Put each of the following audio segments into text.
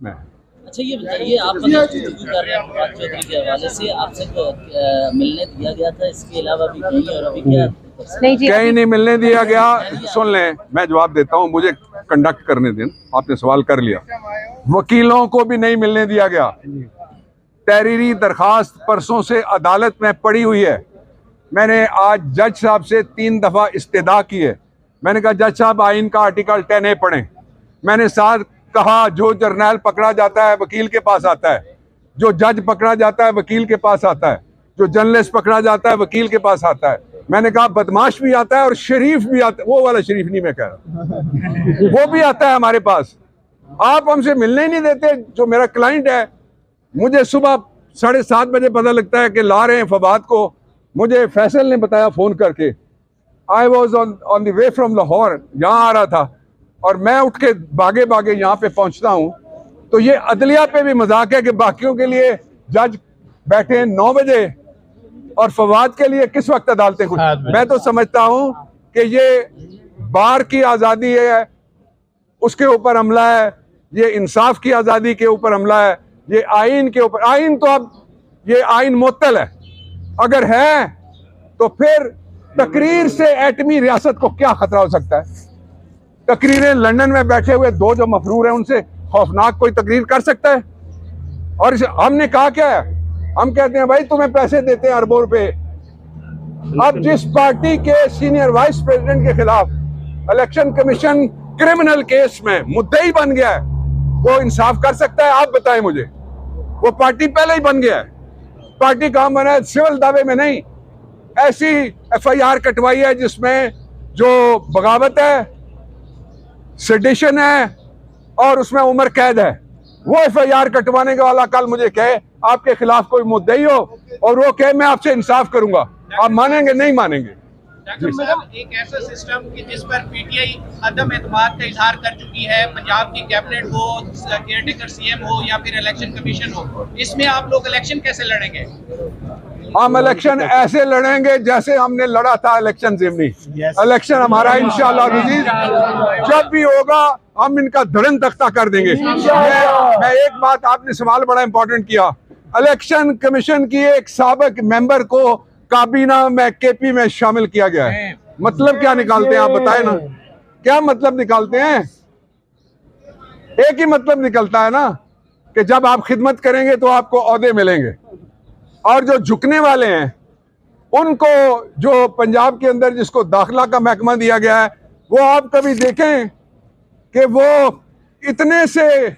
मैं। अच्छा ये बताइए, आप कर रहे हैं फवाद चौधरी के हवाले से, आपसे मिलने दिया गया था, इसके अलावा भी कहीं और अभी क्या? नहीं जी, कहीं नहीं मिलने दिया गया। सुन लें, मैं जवाब देता हूं, मुझे कंडक्ट करने दें। आपने सवाल कर लिया। वकीलों को भी नहीं मिलने दिया गया। तहरीरी दरखास्त परसों से अदालत में पड़ी हुई है। मैंने आज जज साहब से 3 दफा इस्तेदा की है। मैंने कहा जज साहब आइन का आर्टिकल 10A पढ़ें। मैंने साथ कहा जो जर्नैल पकड़ा जाता है वकील के पास आता है, जो जज पकड़ा जाता है वकील के पास आता है, जो जर्नलिस्ट पकड़ा जाता है वकील के पास आता है। मैंने कहा बदमाश भी आता है और शरीफ भी आता है। वो वाला शरीफ नहीं मैं कह रहा, वो भी आता है हमारे पास। आप हमसे मिलने ही नहीं देते। जो मेरा क्लाइंट है, मुझे सुबह 7:30 बजे पता लगता है कि ला रहे हैं फवाद को। मुझे फैसल ने बताया फोन करके। I was on the way from Lahore, यहाँ आ रहा था और मैं उठ के भागे भागे यहाँ पे पहुंचता हूँ। तो ये अदलिया पे भी मजाक है कि बाकियों के लिए जज बैठे हैं 9 बजे और फवाद के लिए किस वक्त अदालतें खुली। मैं तो समझता हूँ कि ये बार की आज़ादी है, उसके ऊपर हमला है। ये इंसाफ की आज़ादी के ऊपर हमला है। ये आइन के ऊपर, आइन तो अब ये आइन मुअत्तल है। अगर है तो फिर तकरीर से एटमी रियासत को क्या खतरा हो सकता है? तकरीरें लंदन में बैठे हुए 2 जो मफरूर हैं उनसे खौफनाक कोई तकरीर कर सकता है? और हमने कहा क्या है? हम कहते हैं भाई तुम्हें पैसे देते हैं अरबों रुपए। अब जिस पार्टी के सीनियर वाइस प्रेसिडेंट के खिलाफ इलेक्शन कमीशन क्रिमिनल केस में मुद्दई बन गया है, वो इंसाफ कर सकता है? आप बताएं मुझे। वो पार्टी पहले ही बन गया है। पार्टी काम बना है सिविल दावे में नहीं। ऐसी FIR कटवाई है जिसमें जो बगावत है, सेडिशन है और उसमें उम्र कैद है। वो FIR कटवाने के वाला कल मुझे कहे आपके खिलाफ कोई मुद्दई हो और वो कहे मैं आपसे इंसाफ करूंगा, आप मानेंगे? नहीं मानेंगे। मैडम, एक ऐसा सिस्टम कि जिस पर PTI अदम एतमाद का इजहार कर चुकी है, पंजाब की कैबिनेट हो, केयरटेकर CM हो या फिर इलेक्शन कमीशन हो, इसमें आप लोग इलेक्शन कैसे लड़ेंगे? हम इलेक्शन ऐसे लड़ेंगे जैसे हमने लड़ा था इलेक्शन ज़िमनी। इलेक्शन हमारा इंशाअल्लाह जब भी होगा हम इनका धड़न तख्ता कर देंगे। मैं एक बात, आपने सवाल बड़ा इंपॉर्टेंट किया। इलेक्शन कमीशन की एक साबिक मेंबर को काबीना में KP में शामिल किया गया है। मतलब क्या निकालते हैं आप बताएं ना, क्या मतलब निकालते हैं? एक ही मतलब निकलता है ना कि जब आप खिदमत करेंगे तो आपको ओहदे मिलेंगे। और जो झुकने वाले हैं उनको, जो पंजाब के अंदर जिसको दाखिला का महकमा दिया गया है, वो आप कभी देखें कि वो इतने से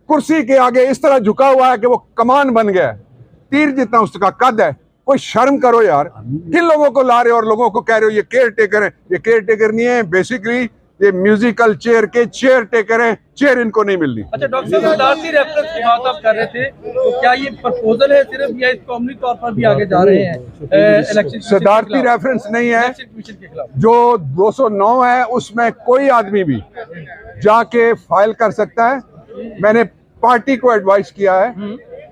कुर्सी के आगे इस तरह झुका हुआ है कि वो कमान बन गया है, तीर जितना उसका कद है। कोई शर्म करो यार, किन लोगों को ला रहे हो और लोगों को कह रहे हो ये केयर टेकर है। ये केयर टेकर नहीं है, बेसिकली ये म्यूजिकल चेयर के चेयर टेकर हैं। चेयर इनको नहीं मिलनी। अच्छा डॉक्टर साहब, सदारती रेफरेंस की बात आप कर रहे थे, तो क्या ये प्रपोजल है सिर्फ या इस कौमी तौर पर भी आगे जा रहे हैं इलेक्शन? सदारती रेफरेंस नहीं है। जो 209 है उसमें कोई आदमी भी जाके फाइल कर सकता है। मैंने पार्टी को एडवाइस किया है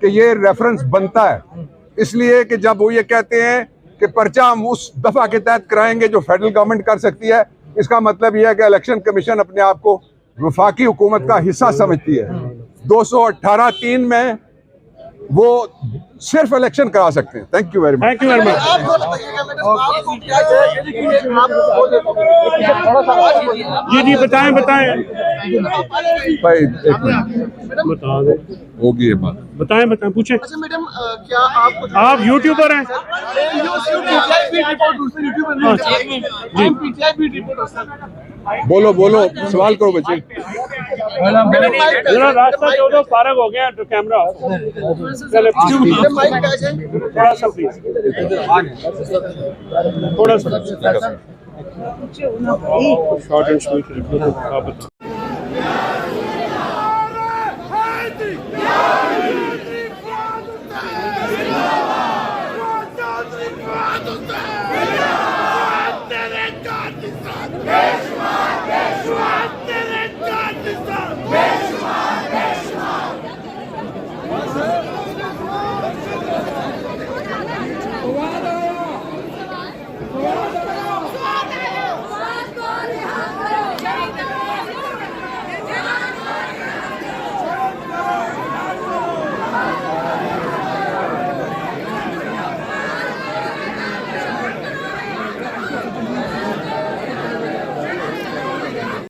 कि ये रेफरेंस बनता है, इसलिए कि जब वो ये कहते हैं कि पर्चा हम उस दफा के तहत कराएंगे जो फेडरल गवर्नमेंट कर सकती है, इसका मतलब यह है कि इलेक्शन कमीशन अपने आप को वफाकी हुकूमत का हिस्सा समझती है। 218(3) में वो सिर्फ इलेक्शन करा सकते हैं। Thank you very much. Thank you very much. जी बताएं भाई एक मिनट बता दें, होगी ये बात। बताएं पूछें। अच्छा मैडम, क्या आप यूट्यूबर हैं? बोलो सवाल करो बच्चे। जरा रास्ता जो दो, फारग हो गया तो कैमरा चले। थोड़ा सा प्लीज, थोड़ा सा शॉर्ट एंड स्वीट।